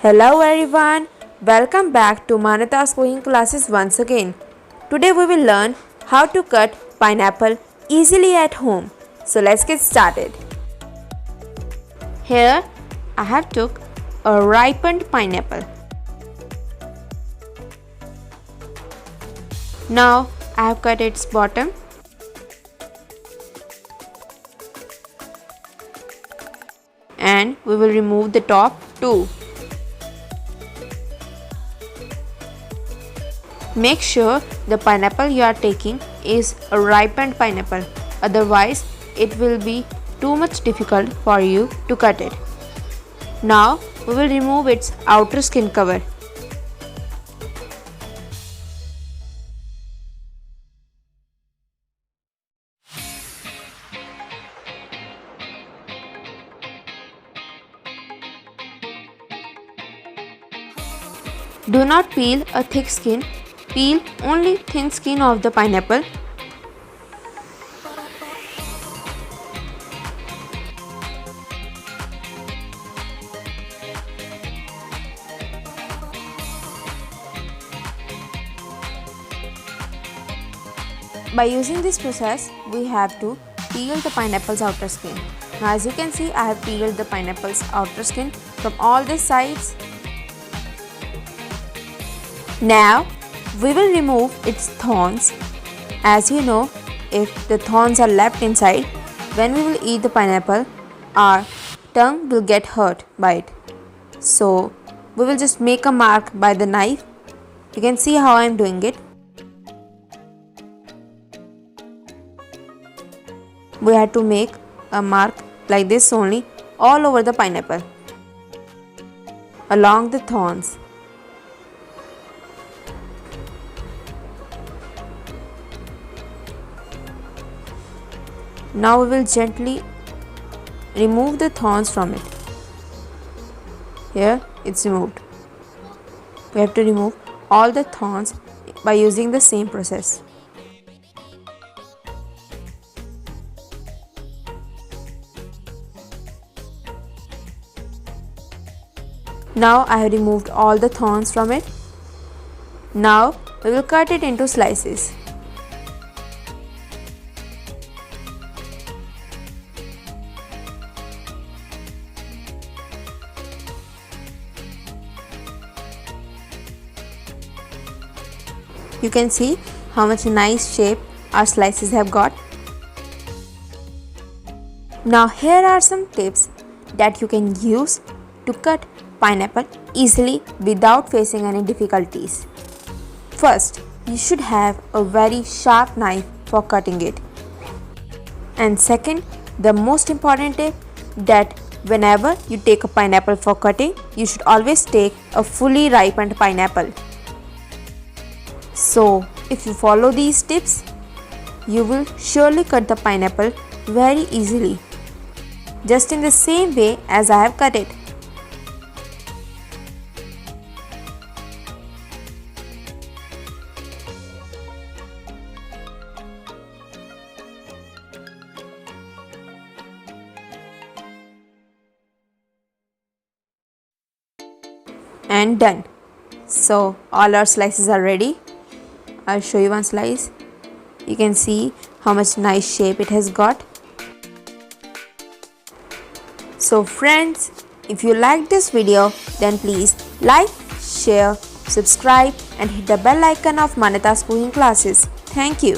Hello everyone, welcome back to Manata's cooking classes once again. Today we will learn how to cut pineapple easily at home. So let's get started. Here I have took a ripened pineapple. Now I have cut its bottom. And we will remove the top too. Make sure the pineapple you are taking is a ripened pineapple, otherwise it will be too much difficult for you to cut it. Now we will remove its outer skin cover. Do not peel a thick skin. Peel only thin skin of the pineapple. By using this process, we have to peel the pineapple's outer skin. Now as you can see, I have peeled the pineapple's outer skin from all the sides. Now we will remove its thorns. As you know, if the thorns are left inside, when we will eat the pineapple, our tongue will get hurt by it. So we will just make a mark by the knife. You can see how I am doing it. We have to make a mark like this only all over the pineapple, along the thorns. Now we will gently remove the thorns from it. Here it's removed. We have to remove all the thorns by using the same process. Now I have removed all the thorns from it. Now we will cut it into slices. You can see how much nice shape our slices have got. Now here are some tips that you can use to cut pineapple easily without facing any difficulties. First, you should have a very sharp knife for cutting it. And second, the most important tip, that whenever you take a pineapple for cutting, you should always take a fully ripened pineapple. So, if you follow these tips, you will surely cut the pineapple very easily, just in the same way as I have cut it. And done. So, all our slices are ready. I'll show you one slice. You can see how much nice shape it has got. So friends, if you like this video, then please like, share, subscribe and hit the bell icon of Manata's cooking classes. Thank you.